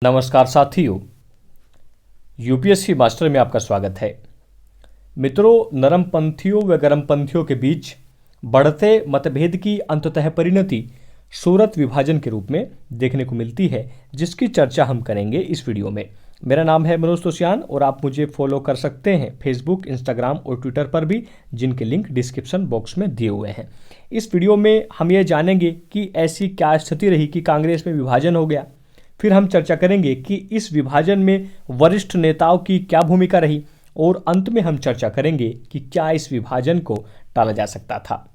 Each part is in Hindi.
नमस्कार साथियों, यूपीएससी मास्टर में आपका स्वागत है। मित्रों, नरमपंथियों व गरमपंथियों के बीच बढ़ते मतभेद की अंततः परिणति सूरत विभाजन के रूप में देखने को मिलती है, जिसकी चर्चा हम करेंगे इस वीडियो में। मेरा नाम है मनोज तोसियान और आप मुझे फॉलो कर सकते हैं फेसबुक, इंस्टाग्राम और ट्विटर पर भी, जिनके लिंक डिस्क्रिप्शन बॉक्स में दिए हुए हैं। इस वीडियो में हम ये जानेंगे कि ऐसी क्या स्थिति रही कि कांग्रेस में विभाजन हो गया। फिर हम चर्चा करेंगे कि इस विभाजन में वरिष्ठ नेताओं की क्या भूमिका रही और अंत में हम चर्चा करेंगे कि क्या इस विभाजन को टाला जा सकता था।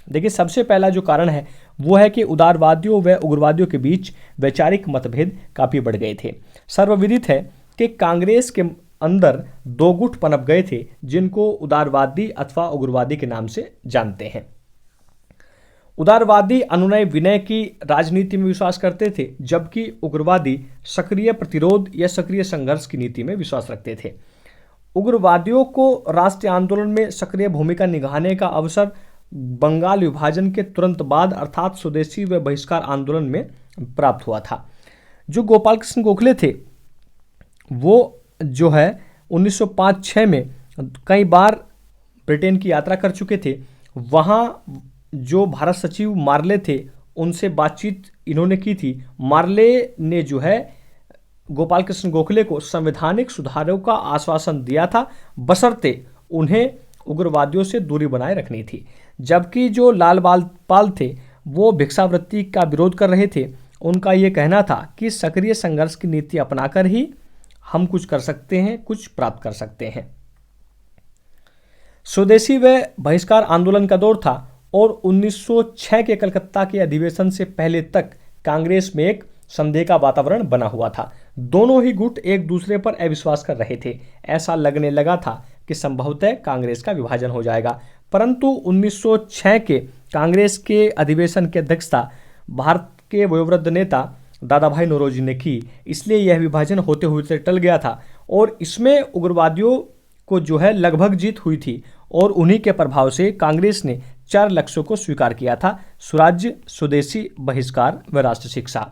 देखिए, सबसे पहला जो कारण है वो है कि उदारवादियों व उग्रवादियों के बीच वैचारिक मतभेद काफी बढ़ गए थे। सर्वविदित है कि कांग्रेस के अंदर दो गुट पनप गए थे, जिनको उदारवादी अथवा उग्रवादी के नाम से जानते हैं। उदारवादी अनुनय विनय की राजनीति में विश्वास करते थे, जबकि उग्रवादी सक्रिय प्रतिरोध या सक्रिय संघर्ष की नीति में विश्वास रखते थे। उग्रवादियों को राष्ट्रीय आंदोलन में सक्रिय भूमिका निभाने का अवसर बंगाल विभाजन के तुरंत बाद अर्थात स्वदेशी व बहिष्कार आंदोलन में प्राप्त हुआ था। जो गोपाल कृष्ण गोखले थे वो जो है 1905-6 में कई बार ब्रिटेन की यात्रा कर चुके थे। वहाँ जो भारत सचिव मार्ले थे उनसे बातचीत इन्होंने की थी। मार्ले ने जो है गोपाल कृष्ण गोखले को संवैधानिक सुधारों का आश्वासन दिया था, बशर्ते उन्हें उग्रवादियों से दूरी बनाए रखनी थी। जबकि जो लाल पाल थे वो भिक्षावृत्ति का विरोध कर रहे थे। उनका ये कहना था कि सक्रिय संघर्ष की नीति अपनाकर ही हम कुछ कर सकते हैं, कुछ प्राप्त कर सकते हैं। स्वदेशी व बहिष्कार आंदोलन का दौर था और 1906 के कलकत्ता के अधिवेशन से पहले तक कांग्रेस में एक संदेह का वातावरण बना हुआ था। दोनों ही गुट एक दूसरे पर अविश्वास कर रहे थे। ऐसा लगने लगा था कि संभवतः कांग्रेस का विभाजन हो जाएगा। परंतु 1906 के कांग्रेस के अधिवेशन की अध्यक्षता भारत के वयोवृद्ध नेता दादा भाई नौरोजी ने की, इसलिए यह विभाजन होते हुए टल गया था और इसमें उग्रवादियों को जो है लगभग जीत हुई थी और उन्हीं के प्रभाव से कांग्रेस ने 4 लक्ष्यों को स्वीकार किया था: स्वराज्य, स्वदेशी, बहिष्कार व राष्ट्र शिक्षा।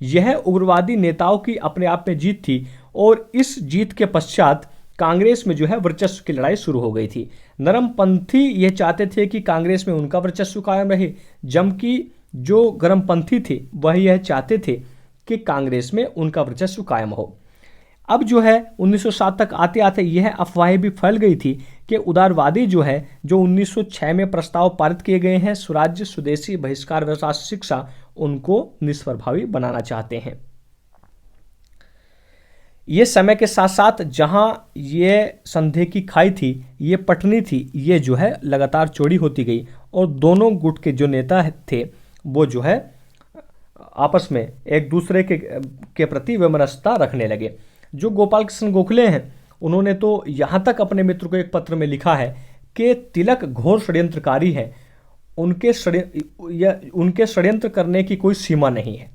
यह उग्रवादी नेताओं की अपने आप में जीत थी और इस जीत के पश्चात कांग्रेस में जो है वर्चस्व की लड़ाई शुरू हो गई थी। नरमपंथी यह चाहते थे कि कांग्रेस में उनका वर्चस्व कायम रहे, जबकि जो गरमपंथी थे वह यह चाहते थे कि कांग्रेस में उनका वर्चस्व कायम हो। अब जो है 1907 तक आते आते यह अफवाहें भी फैल गई थी कि उदारवादी जो है, जो 1906 में प्रस्ताव पारित किए गए हैं स्वराज्य, स्वदेशी, बहिष्कार व राष्ट्र शिक्षा, उनको निष्प्रभावी बनाना चाहते हैं। ये समय के साथ साथ जहां ये संदेह की खाई थी, ये पटनी थी, ये जो है लगातार चौड़ी होती गई और दोनों गुट के जो नेता थे वो जो है आपस में एक दूसरे के प्रति वैमनस्यता रखने लगे। जो गोपाल कृष्ण गोखले हैं उन्होंने तो यहाँ तक अपने मित्र को एक पत्र में लिखा है कि तिलक घोर षड्यंत्रकारी है, उनके षड्यंत्र करने की कोई सीमा नहीं है।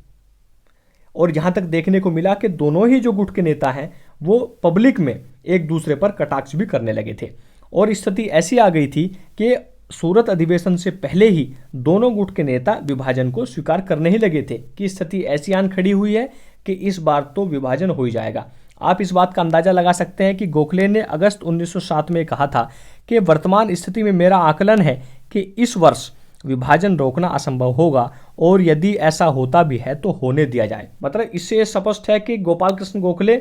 और यहाँ तक देखने को मिला कि दोनों ही जो गुट के नेता हैं वो पब्लिक में एक दूसरे पर कटाक्ष भी करने लगे थे और स्थिति ऐसी आ गई थी कि सूरत अधिवेशन से पहले ही दोनों गुट के नेता विभाजन को स्वीकार करने ही लगे थे कि स्थिति ऐसी आन खड़ी हुई है कि इस बार तो विभाजन हो ही जाएगा। आप इस बात का अंदाजा लगा सकते हैं कि गोखले ने अगस्त 1907 में कहा था कि वर्तमान स्थिति में मेरा आकलन है कि इस वर्ष विभाजन रोकना असंभव होगा और यदि ऐसा होता भी है तो होने दिया जाए। मतलब इससे स्पष्ट है कि गोपाल कृष्ण गोखले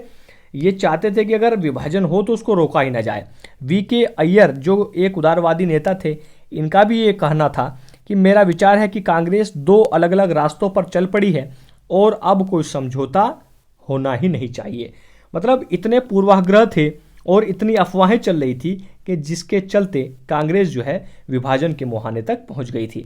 ये चाहते थे कि अगर विभाजन हो तो उसको रोका ही ना जाए। वी.के. अय्यर जो एक उदारवादी नेता थे, इनका भी ये कहना था कि मेरा विचार है कि कांग्रेस 2 अलग अलग रास्तों पर चल पड़ी है और अब कोई समझौता होना ही नहीं चाहिए। मतलब इतने पूर्वाग्रह थे और इतनी अफवाहें चल रही थी कि जिसके चलते कांग्रेस जो है विभाजन के मुहाने तक पहुंच गई थी।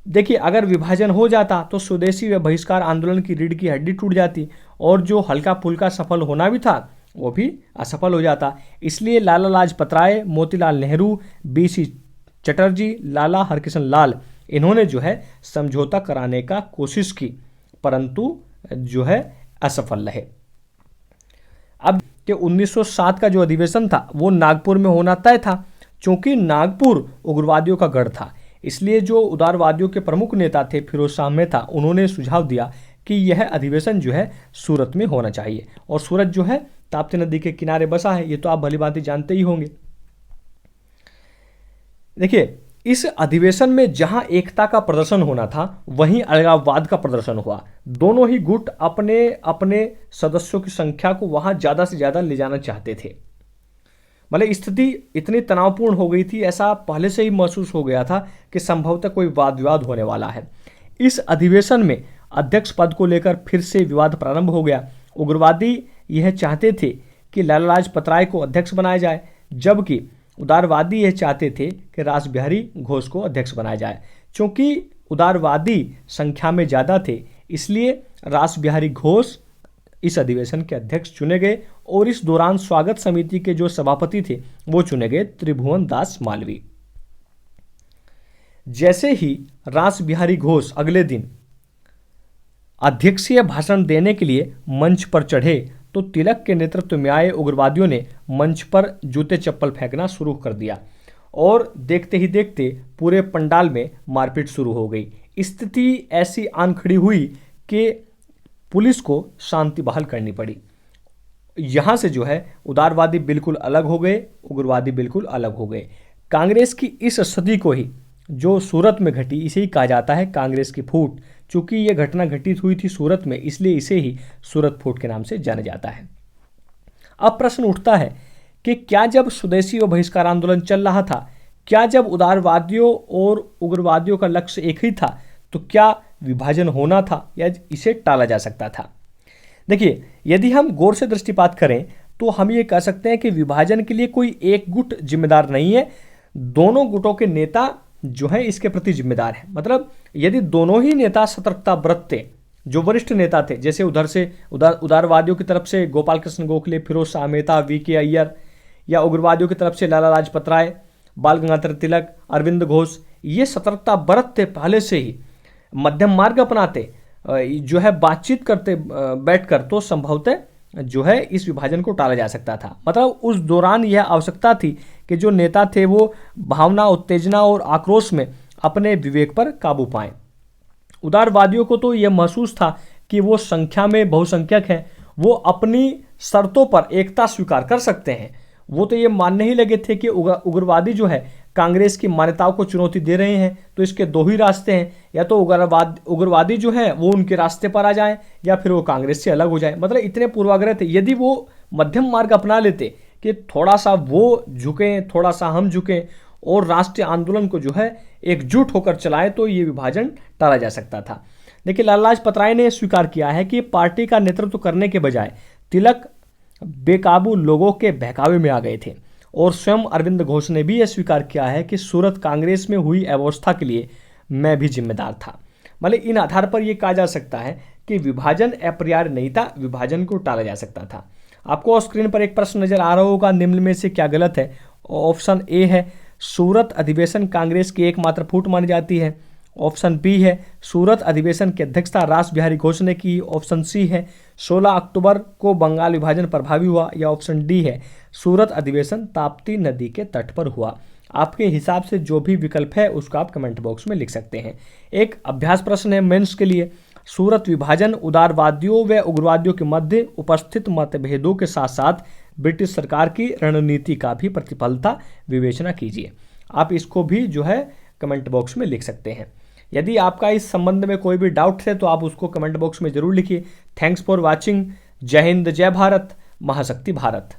देखिए, अगर विभाजन हो जाता तो स्वदेशी व बहिष्कार आंदोलन की रीढ़ की हड्डी टूट जाती और जो हल्का फुल्का सफल होना भी था वो भी असफल हो जाता। इसलिए लाला लाजपत राय, मोतीलाल नेहरू, B.C. चटर्जी, लाला हरकिशन लाल, इन्होंने जो है समझौता कराने का कोशिश की, परंतु जो है असफल रहे। अब कि 1907 का जो अधिवेशन था वो नागपुर में होना तय था। चूंकि नागपुर उग्रवादियों का गढ़ था, इसलिए जो उदारवादियों के प्रमुख नेता थे फिरोज शाह मेहता, उन्होंने सुझाव दिया कि यह अधिवेशन जो है सूरत में होना चाहिए। और सूरत जो है ताप्ती नदी के किनारे बसा है, ये तो आप भली भांति जानते ही होंगे। देखिए, इस अधिवेशन में जहां एकता का प्रदर्शन होना था वहीं अलगाववाद का प्रदर्शन हुआ। दोनों ही गुट अपने अपने सदस्यों की संख्या को वहां ज्यादा से ज्यादा ले जाना चाहते थे। मतलब स्थिति इतनी तनावपूर्ण हो गई थी, ऐसा पहले से ही महसूस हो गया था कि संभवतः कोई वाद विवाद होने वाला है। इस अधिवेशन में अध्यक्ष पद को लेकर फिर से विवाद प्रारंभ हो गया। उग्रवादी यह चाहते थे कि लाला लाजपत राय को अध्यक्ष बनाया जाए, जबकि उदारवादी यह चाहते थे कि रासबिहारी घोष को अध्यक्ष बनाया जाए। क्योंकि उदारवादी संख्या में ज़्यादा थे, इसलिए रासबिहारी घोष इस अधिवेशन के अध्यक्ष चुने गए और इस दौरान स्वागत समिति के जो सभापति थे वो चुने गए त्रिभुवन दास मालवीय। जैसे ही रासबिहारी घोष अगले दिन अध्यक्षीय भाषण देने के लिए मंच पर चढ़े तो तिलक के नेतृत्व में आए उग्रवादियों ने मंच पर जूते चप्पल फेंकना शुरू कर दिया और देखते ही देखते पूरे पंडाल में मारपीट शुरू हो गई। स्थिति ऐसी आन खड़ी हुई कि पुलिस को शांति बहाल करनी पड़ी। यहाँ से जो है उदारवादी बिल्कुल अलग हो गए, उग्रवादी बिल्कुल अलग हो गए। कांग्रेस की इस स्थिति को ही जो सूरत में घटी इसे ही कहा जाता है कांग्रेस की फूट। चूंकि यह घटना घटित हुई थी सूरत में, इसलिए इसे ही सूरत फूट के नाम से जाना जाता है। अब प्रश्न उठता है कि क्या जब स्वदेशी व बहिष्कार आंदोलन चल रहा था, क्या जब उदारवादियों और उग्रवादियों का लक्ष्य एक ही था, तो क्या विभाजन होना था या इसे टाला जा सकता था? देखिए, यदि हम गौर से दृष्टिपात करें तो हम ये कह सकते हैं कि विभाजन के लिए कोई एक गुट जिम्मेदार नहीं है, दोनों गुटों के नेता जो है इसके प्रति जिम्मेदार है। मतलब यदि दोनों ही नेता सतर्कता बरतते, जो वरिष्ठ नेता थे, जैसे उधर से उदारवादियों की तरफ से गोपाल कृष्ण गोखले, फिरोज शाह मेहता, वी.के. अय्यर, या उग्रवादियों की तरफ से लाला लाजपत राय, बाल गंगाधर तिलक, अरविंद घोष, ये सतर्कता बरतते, पहले से ही मध्यम मार्ग अपनाते, जो है बातचीत करते बैठकर, तो संभवतः जो है इस विभाजन को टाला जा सकता था। मतलब उस दौरान यह आवश्यकता थी कि जो नेता थे वो भावना, उत्तेजना और आक्रोश में अपने विवेक पर काबू पाएं। उदारवादियों को तो यह महसूस था कि वो संख्या में बहुसंख्यक हैं, वो अपनी शर्तों पर एकता स्वीकार कर सकते हैं। वो तो ये मानने ही लगे थे कि उग्रवादी जो है कांग्रेस की मान्यताओं को चुनौती दे रहे हैं, तो इसके दो ही रास्ते हैं, या तो उग्रवादी जो है वो उनके रास्ते पर आ जाए या फिर वो कांग्रेस से अलग हो जाए। मतलब इतने पूर्वाग्रह थे। यदि वो मध्यम मार्ग अपना लेते कि थोड़ा सा वो झुकें, थोड़ा सा हम झुकें और राष्ट्रीय आंदोलन को जो है एकजुट होकर चलाएं, तो ये विभाजन टाला जा सकता था। देखिए, लाला लाजपत राय ने स्वीकार किया है कि पार्टी का नेतृत्व करने के बजाय तिलक बेकाबू लोगों के बहकावे में आ गए थे। और स्वयं अरविंद घोष ने भी यह स्वीकार किया है कि सूरत कांग्रेस में हुई अव्यवस्था के लिए मैं भी जिम्मेदार था। मतलब इन आधार पर यह कहा जा सकता है कि विभाजन अपरिहार्य नहीं था, विभाजन को टाला जा सकता था। आपको स्क्रीन पर एक प्रश्न नजर आ रहा होगा, निम्न में से क्या गलत है? ऑप्शन ए है सूरत अधिवेशन कांग्रेस की एकमात्र फूट मानी जाती है। ऑप्शन बी है सूरत अधिवेशन की अध्यक्षता रासबिहारी घोष ने की। ऑप्शन सी है 16 अक्टूबर को बंगाल विभाजन प्रभावी हुआ। या ऑप्शन डी है सूरत अधिवेशन ताप्ती नदी के तट पर हुआ। आपके हिसाब से जो भी विकल्प है उसको आप कमेंट बॉक्स में लिख सकते हैं। एक अभ्यास प्रश्न है मेंस के लिए, सूरत विभाजन उदारवादियों व उग्रवादियों के मध्य उपस्थित मतभेदों के साथ साथ ब्रिटिश सरकार की रणनीति का भी प्रतिफलता विवेचना कीजिए। आप इसको भी जो है कमेंट बॉक्स में लिख सकते हैं। यदि आपका इस संबंध में कोई भी डाउट है तो आप उसको कमेंट बॉक्स में जरूर लिखिए। Thanks for watching. जय हिंद, जय भारत, महाशक्ति भारत।